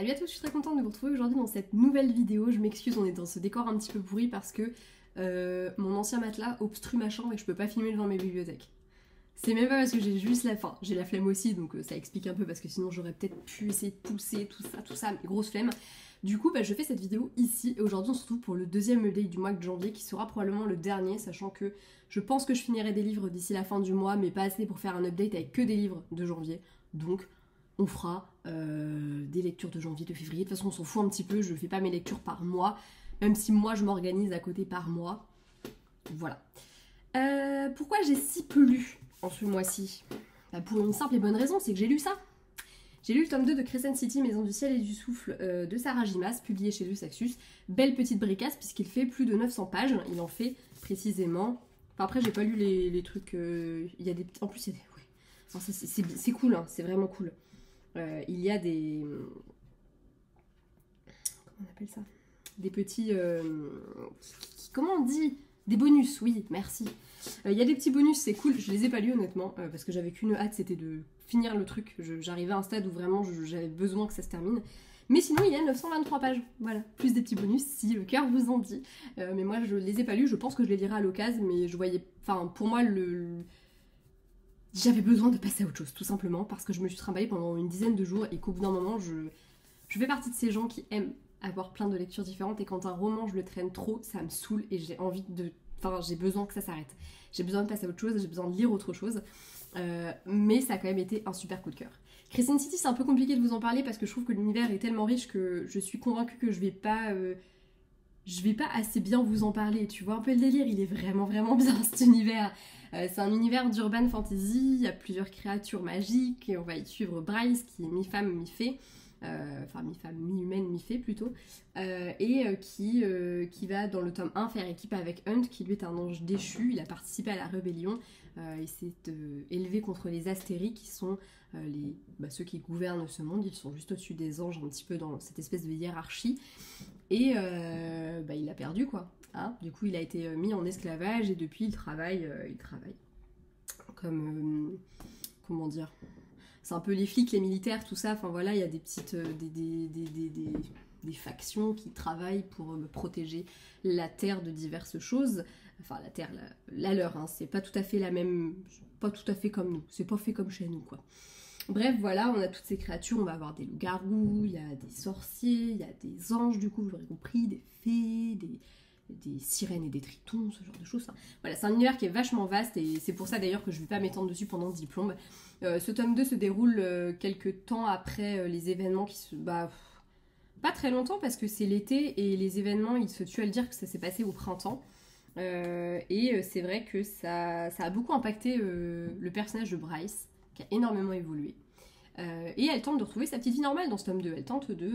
Salut à tous, je suis très contente de vous retrouver aujourd'hui dans cette nouvelle vidéo. Je m'excuse, on est dans ce décor un petit peu pourri parce que mon ancien matelas obstrue ma chambre et je peux pas filmer devant mes bibliothèques. C'est même pas parce que j'ai juste la faim, j'ai la flemme aussi, donc ça explique un peu parce que sinon j'aurais peut-être pu essayer de pousser tout ça, mais grosse flemme. Du coup, je fais cette vidéo ici et aujourd'hui on se retrouve pour le deuxième update du mois de janvier qui sera probablement le dernier, sachant que je pense que je finirai des livres d'ici la fin du mois, mais pas assez pour faire un update avec que des livres de janvier. Donc on fera des lectures de janvier, de février. De toute façon, on s'en fout un petit peu. Je fais pas mes lectures par mois, même si moi, je m'organise à côté par mois. Voilà. Pourquoi j'ai si peu lu en ce mois-ci ? Pour une simple et bonne raison, c'est que j'ai lu ça. J'ai lu le tome 2 de Crescent City, Maison du ciel et du souffle de Sarah J. Maas, publié chez Le Saxus. Belle petite bricasse, puisqu'il fait plus de 900 pages. Il en fait précisément... Enfin, après, j'ai pas lu les trucs... Il y a des... En plus, il y a des... Ouais. Enfin, c'est cool, hein, c'est vraiment cool. Il y a des... Comment on appelle ça ? Des petits... Comment on dit ? Des bonus, oui, merci. Il y a des petits bonus, c'est cool. Je les ai pas lus honnêtement, parce que j'avais qu'une hâte, c'était de finir le truc. J'arrivais à un stade où vraiment j'avais besoin que ça se termine. Mais sinon, il y a 923 pages, voilà. Plus des petits bonus, si le cœur vous en dit. Mais moi, je les ai pas lus, je pense que je les lirai à l'occasion, mais je voyais... Enfin, pour moi, j'avais besoin de passer à autre chose, tout simplement, parce que je me suis trimballée pendant une dizaine de jours et qu'au bout d'un moment, je fais partie de ces gens qui aiment avoir plein de lectures différentes et quand un roman, je le traîne trop, ça me saoule et j'ai envie de... Enfin, j'ai besoin que ça s'arrête. J'ai besoin de passer à autre chose, j'ai besoin de lire autre chose. Mais ça a quand même été un super coup de cœur. Crescent City, c'est un peu compliqué de vous en parler parce que je trouve que l'univers est tellement riche que je suis convaincue que je vais pas assez bien vous en parler. Tu vois un peu le délire, il est vraiment vraiment bien cet univers. C'est un univers d'urban fantasy, il y a plusieurs créatures magiques, et on va y suivre Bryce qui est mi-femme, mi-fée, enfin mi-femme, mi-humaine, mi-fée plutôt, qui va dans le tome 1 faire équipe avec Hunt, qui lui est un ange déchu, il a participé à la rébellion, il s'est élevé contre les Astéries, qui sont ceux qui gouvernent ce monde, ils sont juste au-dessus des anges, un petit peu dans cette espèce de hiérarchie, et il a perdu quoi. Hein, du coup, il a été mis en esclavage et depuis, il travaille comme... comment dire ? C'est un peu les flics, les militaires, tout ça. Enfin voilà, il y a des petites... des factions qui travaillent pour protéger la Terre de diverses choses. Enfin, la Terre, la leur, hein, c'est pas tout à fait la même... Pas tout à fait comme nous. C'est pas fait comme chez nous, quoi. Bref, voilà, on a toutes ces créatures, on va avoir des loups-garous, il y a des sorciers, il y a des anges, du coup, vous aurez compris, des fées, des sirènes et des tritons, ce genre de choses. Enfin, voilà, c'est un univers qui est vachement vaste et c'est pour ça d'ailleurs que je ne vais pas m'étendre dessus pendant 10 plombes. Ce tome 2 se déroule quelques temps après les événements qui se... pas très longtemps parce que c'est l'été et les événements, il se tue à le dire que ça s'est passé au printemps. C'est vrai que ça a beaucoup impacté le personnage de Bryce, qui a énormément évolué. Et elle tente de retrouver sa petite vie normale dans ce tome 2. Elle tente de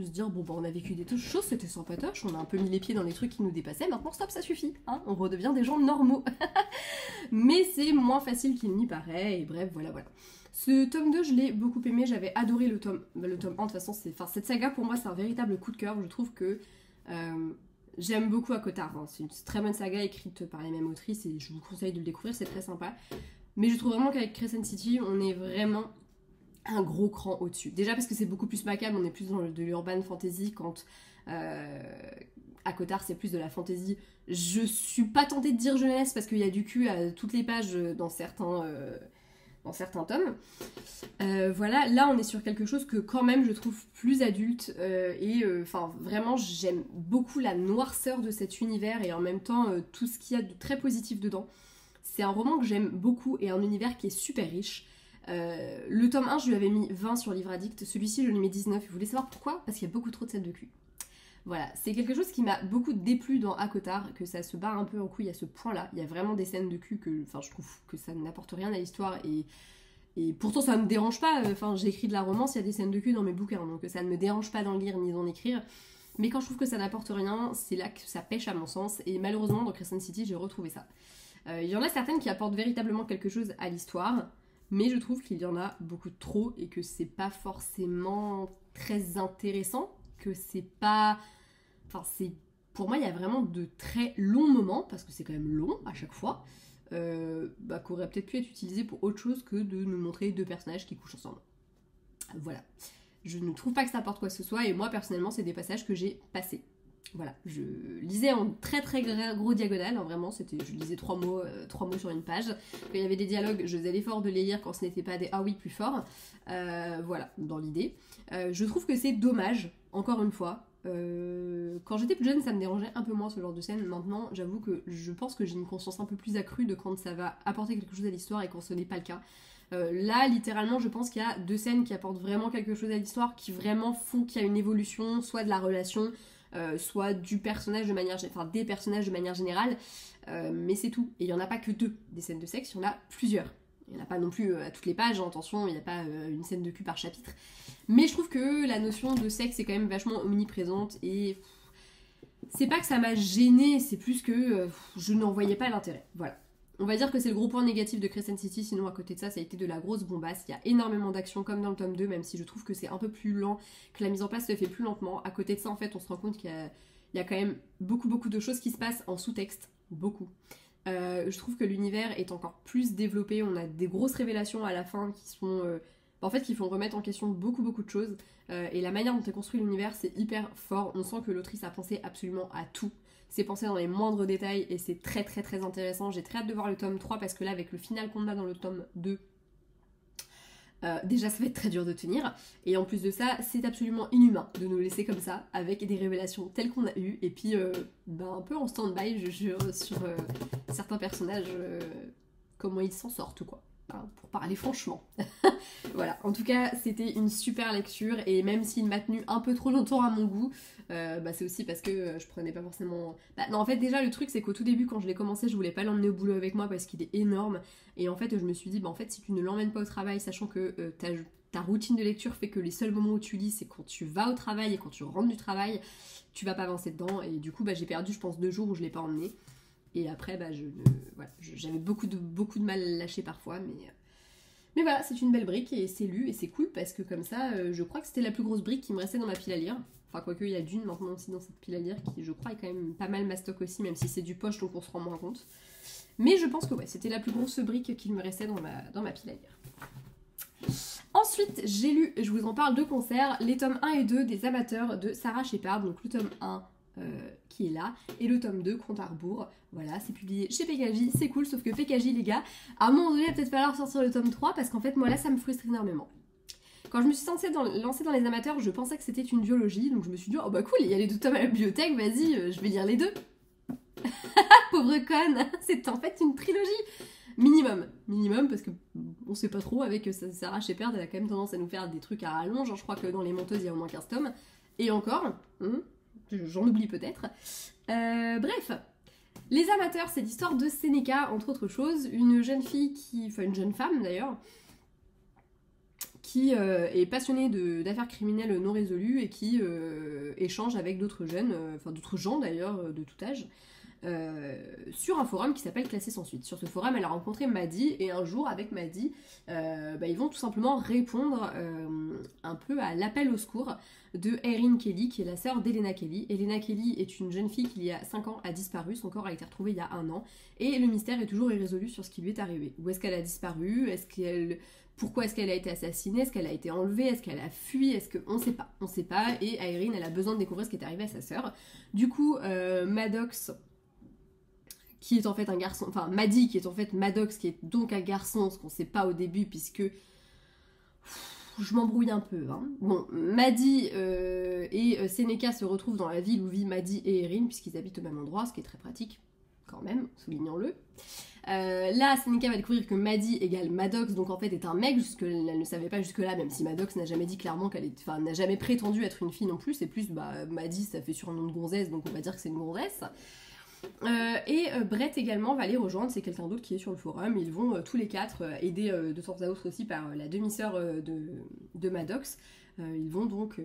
se dire, on a vécu des choses, c'était sympatoche, on a un peu mis les pieds dans les trucs qui nous dépassaient, maintenant stop, ça suffit, hein, on redevient des gens normaux. Mais c'est moins facile qu'il n'y paraît, et bref, voilà. Ce tome 2, je l'ai beaucoup aimé, j'avais adoré le tome 1, de toute façon, cette saga pour moi c'est un véritable coup de cœur, je trouve que j'aime beaucoup ACOTAR, hein. C'est une très bonne saga écrite par les mêmes autrices, et je vous conseille de le découvrir, c'est très sympa. Mais je trouve vraiment qu'avec Crescent City, on est vraiment un gros cran au-dessus. Déjà parce que c'est beaucoup plus macabre, on est plus dans de l'urban fantasy, quand ACOTAR c'est plus de la fantasy. Je suis pas tentée de dire jeunesse parce qu'il y a du cul à toutes les pages dans certains tomes. Voilà, là on est sur quelque chose que quand même je trouve plus adulte vraiment j'aime beaucoup la noirceur de cet univers et en même temps tout ce qu'il y a de très positif dedans. C'est un roman que j'aime beaucoup et un univers qui est super riche. Le tome 1, je lui avais mis 20 sur Livre Addict. Celui-ci, je lui mets 19. Vous voulez savoir pourquoi ? Parce qu'il y a beaucoup trop de scènes de cul. Voilà, c'est quelque chose qui m'a beaucoup déplu dans ACOTAR, que ça se barre un peu en couille à ce point-là. Il y a vraiment des scènes de cul que je trouve que ça n'apporte rien à l'histoire et pourtant ça me dérange pas. J'ai écrit de la romance, il y a des scènes de cul dans mes bouquins, donc ça ne me dérange pas d'en lire ni d'en écrire. Mais quand je trouve que ça n'apporte rien, c'est là que ça pêche à mon sens. Et malheureusement, dans Crescent City, j'ai retrouvé ça. Il y en a certaines qui apportent véritablement quelque chose à l'histoire, mais je trouve qu'il y en a beaucoup trop et que c'est pas forcément très intéressant, que c'est pas... Pour moi, il y a vraiment de très longs moments, parce que c'est quand même long à chaque fois, qui auraient peut-être pu être utilisés pour autre chose que de nous montrer deux personnages qui couchent ensemble. Voilà. Je ne trouve pas que ça apporte quoi que ce soit, et moi personnellement c'est des passages que j'ai passés. Voilà, je lisais en très très gros diagonale, hein, vraiment, je lisais 3 mots sur une page. Quand il y avait des dialogues, je faisais l'effort de les lire quand ce n'était pas des ah oui plus fort. Voilà, dans l'idée. Je trouve que c'est dommage, encore une fois. Quand j'étais plus jeune, ça me dérangeait un peu moins ce genre de scène. Maintenant, j'avoue que je pense que j'ai une conscience un peu plus accrue de quand ça va apporter quelque chose à l'histoire et quand ce n'est pas le cas. Là, littéralement, je pense qu'il y a 2 scènes qui apportent vraiment quelque chose à l'histoire, qui vraiment font qu'il y a une évolution, soit de la relation, soit du personnage de manière, enfin des personnages de manière générale, mais c'est tout. Et il n'y en a pas que 2 des scènes de sexe, il y en a plusieurs. Il n'y en a pas non plus à toutes les pages, hein, attention, il n'y a pas une scène de cul par chapitre. Mais je trouve que la notion de sexe est quand même vachement omniprésente et c'est pas que ça m'a gênée, c'est plus que je n'en voyais pas l'intérêt. Voilà. On va dire que c'est le gros point négatif de Crescent City, sinon à côté de ça, ça a été de la grosse bombasse. Il y a énormément d'action comme dans le tome 2, même si je trouve que c'est un peu plus lent, que la mise en place se fait plus lentement. À côté de ça, en fait, on se rend compte qu'il y a quand même beaucoup de choses qui se passent en sous-texte. Beaucoup. Je trouve que l'univers est encore plus développé, on a des grosses révélations à la fin qui sont... qui font remettre en question beaucoup de choses. Et la manière dont est construit l'univers, c'est hyper fort. On sent que l'autrice a pensé absolument à tout. C'est pensé dans les moindres détails et c'est très intéressant. J'ai très hâte de voir le tome 3 parce que là, avec le final qu'on a dans le tome 2, déjà ça va être très dur de tenir. Et en plus de ça, c'est absolument inhumain de nous laisser comme ça, avec des révélations telles qu'on a eues. Et puis, un peu en stand-by, je jure, sur certains personnages, comment ils s'en sortent, quoi. Hein, pour parler franchement. Voilà, en tout cas c'était une super lecture et même s'il m'a tenu un peu trop longtemps à mon goût, c'est aussi parce que je prenais pas forcément... non, en fait déjà le truc c'est qu'au tout début quand je l'ai commencé je voulais pas l'emmener au boulot avec moi parce qu'il est énorme et en fait je me suis dit en fait si tu ne l'emmènes pas au travail sachant que ta routine de lecture fait que les seuls moments où tu lis c'est quand tu vas au travail et quand tu rentres du travail, tu vas pas avancer dedans et du coup j'ai perdu je pense 2 jours où je l'ai pas emmené. Et après, j'avais beaucoup de mal à lâcher parfois, mais voilà, c'est une belle brique et c'est lu et c'est cool parce que comme ça, je crois que c'était la plus grosse brique qui me restait dans ma pile à lire. Enfin, quoique, il y a d'une maintenant aussi dans cette pile à lire qui, je crois, est quand même pas mal mastoc aussi, même si c'est du poche donc on se rend moins compte. Mais je pense que ouais, c'était la plus grosse brique qui me restait dans ma pile à lire. Ensuite, j'ai lu, je vous en parle de concert, les tomes 1 et 2 des amateurs de Sarah Shepard, donc le tome 1. Qui est là, et le tome 2, Compte à rebours, voilà, c'est publié chez PKJ, c'est cool, sauf que PKJ, les gars, à un moment donné, il va peut-être falloir sortir le tome 3, parce qu'en fait, moi là, ça me frustre énormément. Quand je me suis lancée dans les amateurs, je pensais que c'était une duologie, donc je me suis dit, oh bah cool, il y a les 2 tomes à la bibliothèque, vas-y, je vais lire les 2. Pauvre conne, c'est en fait une trilogie. Minimum, parce que on sait pas trop, avec Sarah Shepard, elle a quand même tendance à nous faire des trucs à rallonge, je crois que dans Les Menteuses, il y a au moins 15 tomes, et encore, j'en oublie peut-être. Bref, les amateurs, c'est l'histoire de Seneca, entre autres choses, une jeune femme d'ailleurs, qui est passionnée d'affaires criminelles non résolues et qui échange avec d'autres jeunes, d'autres gens d'ailleurs, de tout âge, sur un forum qui s'appelle Classé sans suite. Sur ce forum, elle a rencontré Maddie, et un jour, avec Maddie, ils vont tout simplement répondre un peu à l'appel au secours de Erin Kelly, qui est la sœur d'Elena Kelly. Elena Kelly est une jeune fille qui, il y a 5 ans, a disparu. Son corps a été retrouvé il y a 1 an. Et le mystère est toujours irrésolu sur ce qui lui est arrivé. Où est-ce qu'elle a disparu ? Pourquoi est-ce qu'elle a été assassinée ? Est-ce qu'elle a été enlevée ? Est-ce qu'elle a fui ? On sait pas. Et Erin, elle a besoin de découvrir ce qui est arrivé à sa sœur. Du coup, Maddox, qui est en fait un garçon, Maddie, qui est en fait Maddox, qui est donc un garçon, ce qu'on sait pas au début, puisque je m'embrouille un peu. Hein. Bon, Maddie et Seneca se retrouvent dans la ville où vit Maddie et Erin, puisqu'ils habitent au même endroit, ce qui est très pratique, quand même, soulignons-le. Là, Seneca va découvrir que Maddie égale Maddox, donc en fait est un mec, elle ne savait pas jusque-là, même si Maddox n'a jamais dit clairement n'a jamais prétendu être une fille non plus, c'est plus, Maddie, ça fait surnom de gonzesse, donc on va dire que c'est une gonzesse. Brett également va les rejoindre, c'est quelqu'un d'autre qui est sur le forum. Ils vont tous les 4 aidés de temps à autre aussi par la demi-sœur de Maddox. Ils vont donc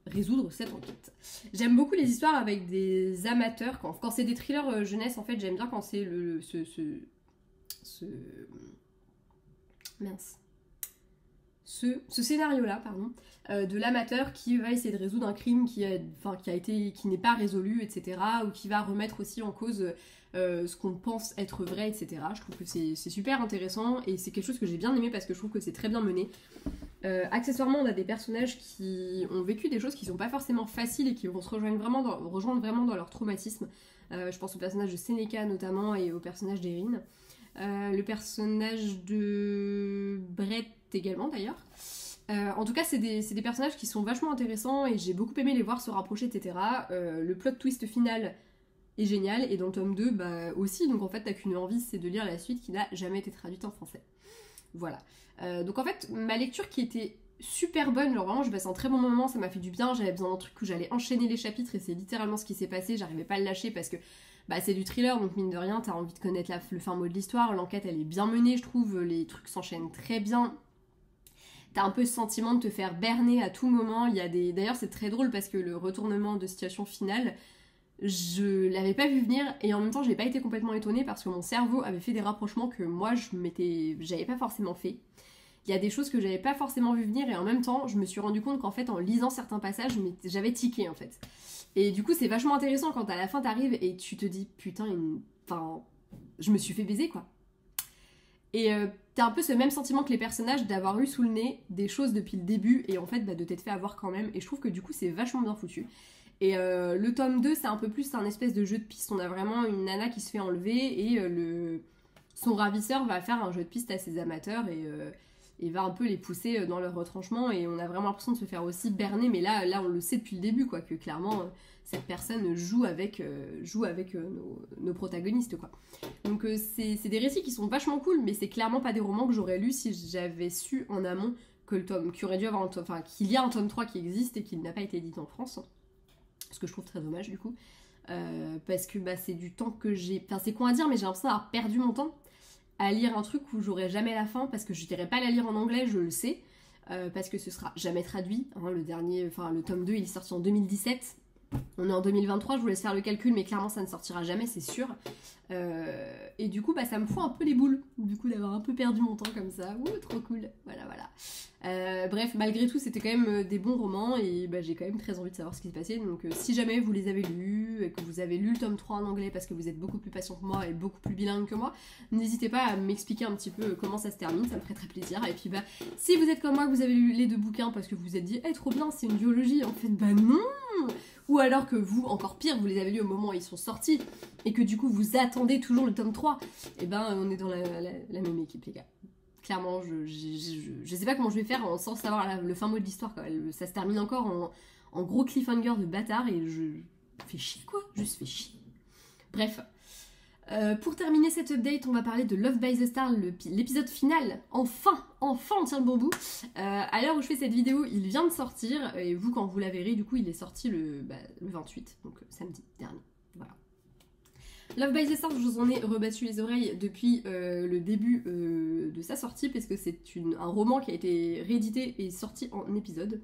résoudre cette enquête. J'aime beaucoup les histoires avec des amateurs. Quand c'est des thrillers jeunesse, en fait, j'aime bien quand c'est ce scénario-là, de l'amateur qui va essayer de résoudre un crime qui n'est pas résolu, etc., ou qui va remettre aussi en cause ce qu'on pense être vrai, etc. Je trouve que c'est super intéressant et c'est quelque chose que j'ai bien aimé parce que je trouve que c'est très bien mené. Accessoirement, on a des personnages qui ont vécu des choses qui sont pas forcément faciles et qui vont se rejoindre vraiment dans leur traumatisme. Je pense au personnage de Seneca notamment et au personnage d'Erin. Le personnage de Brett également d'ailleurs. En tout cas, c'est des personnages qui sont vachement intéressants et j'ai beaucoup aimé les voir se rapprocher, etc. Le plot twist final est génial et dans le tome 2 bah, aussi, donc en fait t'as qu'une envie, c'est de lire la suite qui n'a jamais été traduite en français. Voilà. Donc en fait, ma lecture qui était super bonne, genre vraiment je passais un très bon moment, ça m'a fait du bien, j'avais besoin d'un truc où j'allais enchaîner les chapitres et c'est littéralement ce qui s'est passé, j'arrivais pas à le lâcher parce que bah, c'est du thriller, donc mine de rien, t'as envie de connaître le fin mot de l'histoire, l'enquête elle est bien menée, je trouve, les trucs s'enchaînent très bien. T'as un peu ce sentiment de te faire berner à tout moment. Il y a des... D'ailleurs, c'est très drôle parce que le retournement de situation finale, je l'avais pas vu venir et en même temps, j'ai pas été complètement étonnée parce que mon cerveau avait fait des rapprochements que moi, j'avais pas forcément fait. Il y a des choses que j'avais pas forcément vu venir et en même temps, je me suis rendu compte qu'en fait, en lisant certains passages, j'avais tiqué en fait. Et du coup, c'est vachement intéressant quand à la fin t'arrives et tu te dis putain, enfin, je me suis fait baiser quoi. Et t'as un peu ce même sentiment que les personnages d'avoir eu sous le nez des choses depuis le début et en fait bah, de t'être fait avoir quand même. Et je trouve que du coup c'est vachement bien foutu. Et le tome 2 c'est un peu plus un espèce de jeu de piste. On a vraiment une nana qui se fait enlever et son ravisseur va faire un jeu de piste à ses amateurs et va un peu les pousser dans leur retranchement. Et on a vraiment l'impression de se faire aussi berner. Mais là on le sait depuis le début quoi, que clairement cette personne joue avec nos protagonistes quoi. Donc c'est des récits qui sont vachement cool, mais c'est clairement pas des romans que j'aurais lus si j'avais su en amont que le tome, qu'il aurait dû avoir qu'il y a un tome 3 qui existe et qu'il n'a pas été édité en France. Ce que je trouve très dommage du coup. Parce que bah, c'est du temps que j'ai... Enfin c'est con à dire, mais j'ai l'impression d'avoir perdu mon temps à lire un truc où j'aurais jamais la fin, parce que je dirais pas la lire en anglais, je le sais, parce que ce sera jamais traduit. Hein, le tome 2 il est sorti en 2017. On est en 2023, je vous laisse faire le calcul, mais clairement ça ne sortira jamais, c'est sûr. Et du coup, bah, ça me fout un peu les boules, du coup, d'avoir un peu perdu mon temps comme ça. Ouh, trop cool. Voilà. Bref, malgré tout, c'était quand même des bons romans, et bah, j'ai quand même très envie de savoir ce qui s'est passé. Donc, si jamais vous les avez lus, et que vous avez lu le tome 3 en anglais, parce que vous êtes beaucoup plus patient que moi et beaucoup plus bilingue que moi, n'hésitez pas à m'expliquer un petit peu comment ça se termine, ça me ferait très plaisir. Et puis, bah, si vous êtes comme moi, que vous avez lu les 2 bouquins, parce que vous vous êtes dit, trop bien, c'est une duologie, en fait, bah non! Ou alors que vous, encore pire, vous les avez lus au moment où ils sont sortis et que du coup vous attendez toujours le tome 3, et ben on est dans la même équipe les gars. Clairement, je sais pas comment je vais faire sans savoir le fin mot de l'histoire quoi. Ça se termine encore en gros cliffhanger de bâtard et je fais chier quoi, juste fais chier. Bref. Pour terminer cette update, on va parler de Love by the Star, l'épisode final. Enfin, on tient le bon bout. À l'heure où je fais cette vidéo, il vient de sortir. Et vous, quand vous la verrez, du coup, il est sorti le 28, donc samedi dernier. Voilà. Love by the Star, je vous en ai rebattu les oreilles depuis le début de sa sortie, parce que c'est un roman qui a été réédité et sorti en épisode.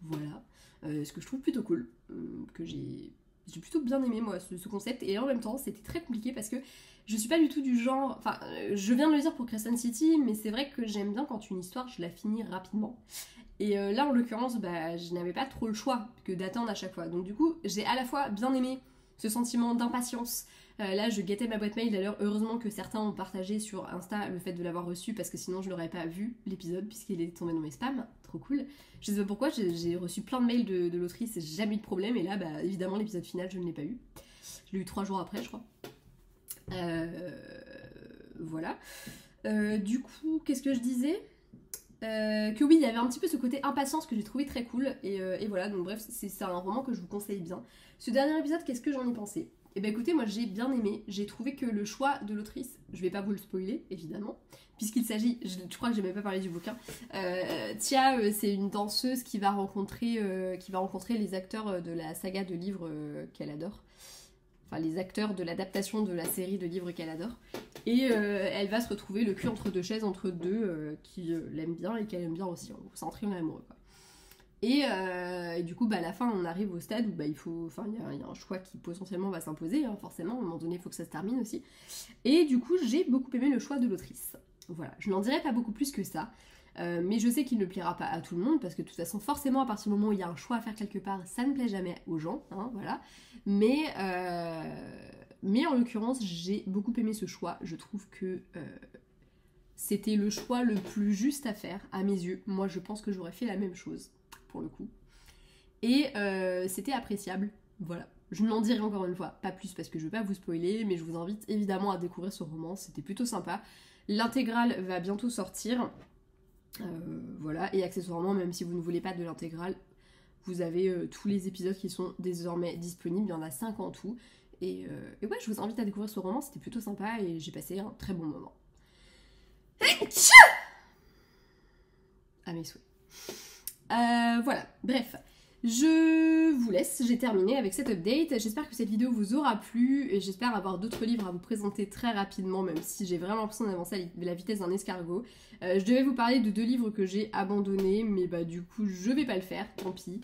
Voilà. Ce que je trouve plutôt cool, que j'ai plutôt bien aimé moi ce concept, et en même temps c'était très compliqué parce que je suis pas du tout du genre, enfin je viens de le dire pour Crescent City, mais c'est vrai que j'aime bien quand une histoire je la finis rapidement, et là en l'occurrence bah, je n'avais pas trop le choix que d'attendre à chaque fois, donc du coup j'ai à la fois bien aimé ce sentiment d'impatience. Là je guettais ma boîte mail, d'ailleurs heureusement que certains ont partagé sur Insta le fait de l'avoir reçu, parce que sinon je n'aurais pas vu l'épisode puisqu'il est tombé dans mes spams, trop cool. Je sais pas pourquoi, j'ai reçu plein de mails de l'autrice et j'ai jamais eu de problème, et là bah évidemment l'épisode final je ne l'ai pas eu. Je l'ai eu 3 jours après je crois. Voilà. Du coup, qu'est-ce que je disais ? Que oui, il y avait un petit peu ce côté impatience que j'ai trouvé très cool, et voilà, donc bref, c'est un roman que je vous conseille bien. Ce dernier épisode, qu'est-ce que j'en ai pensé ? Eh ben écoutez, moi j'ai bien aimé, j'ai trouvé que le choix de l'autrice, je vais pas vous le spoiler évidemment, puisqu'il s'agit, je crois que j'ai même pas parlé du bouquin, Tia, c'est une danseuse qui va rencontrer les acteurs de la saga de livres qu'elle adore, enfin les acteurs de l'adaptation de la série de livres qu'elle adore, et elle va se retrouver le cul entre deux chaises, entre deux qui l'aiment bien et qu'elle aime bien aussi, c'est un triangle amoureux quoi. Et du coup, bah, à la fin, on arrive au stade où bah, il y a un choix qui potentiellement va s'imposer, hein, forcément, à un moment donné, il faut que ça se termine aussi. Et du coup, j'ai beaucoup aimé le choix de l'autrice. Voilà, je n'en dirai pas beaucoup plus que ça, mais je sais qu'il ne plaira pas à tout le monde, parce que de toute façon, forcément, à partir du moment où il y a un choix à faire quelque part, ça ne plaît jamais aux gens, hein, voilà. Mais en l'occurrence, j'ai beaucoup aimé ce choix, je trouve que... c'était le choix le plus juste à faire, à mes yeux. Moi, je pense que j'aurais fait la même chose, pour le coup. Et c'était appréciable, voilà. Je n'en dirai encore une fois pas plus parce que je ne veux pas vous spoiler, mais je vous invite évidemment à découvrir ce roman, c'était plutôt sympa. L'intégrale va bientôt sortir, voilà, et accessoirement, même si vous ne voulez pas de l'intégrale, vous avez tous les épisodes qui sont désormais disponibles, il y en a 5 en tout. Et ouais, je vous invite à découvrir ce roman, c'était plutôt sympa et j'ai passé un très bon moment. À mes souhaits. Voilà, bref. Je vous laisse, j'ai terminé avec cette update. J'espère que cette vidéo vous aura plu et j'espère avoir d'autres livres à vous présenter très rapidement, même si j'ai vraiment l'impression d'avancer à la vitesse d'un escargot. Je devais vous parler de 2 livres que j'ai abandonnés, mais bah du coup je vais pas le faire, tant pis.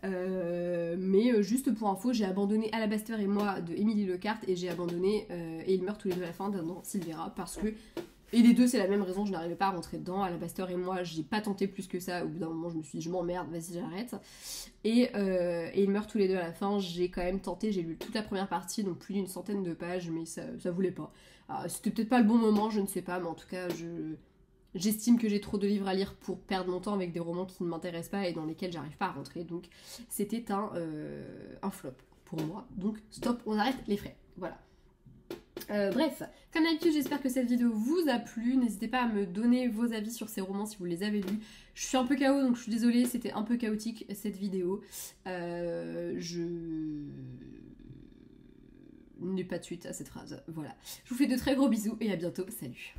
Mais juste pour info, j'ai abandonné Alabaster et moi de Émilie Lecarte et j'ai abandonné Et ils meurent tous les deux à la fin d'Adam Silvera parce que... Et les deux, c'est la même raison, je n'arrivais pas à rentrer dedans. Alabaster et moi, j'ai pas tenté plus que ça. Au bout d'un moment, je me suis dit, je m'emmerde, vas-y, j'arrête. Et ils meurent tous les deux à la fin. J'ai quand même tenté, j'ai lu toute la première partie, donc plus d'une centaine de pages, mais ça voulait pas. C'était peut-être pas le bon moment, je ne sais pas, mais en tout cas, j'estime que j'ai trop de livres à lire pour perdre mon temps avec des romans qui ne m'intéressent pas et dans lesquels j'arrive pas à rentrer. Donc, c'était un flop pour moi. Donc, stop, on arrête les frais. Voilà. Bref, comme d'habitude, j'espère que cette vidéo vous a plu. N'hésitez pas à me donner vos avis sur ces romans si vous les avez lus. Je suis un peu KO, donc je suis désolée, c'était un peu chaotique cette vidéo. Je n'ai pas de suite à cette phrase. Voilà. Je vous fais de très gros bisous et à bientôt. Salut.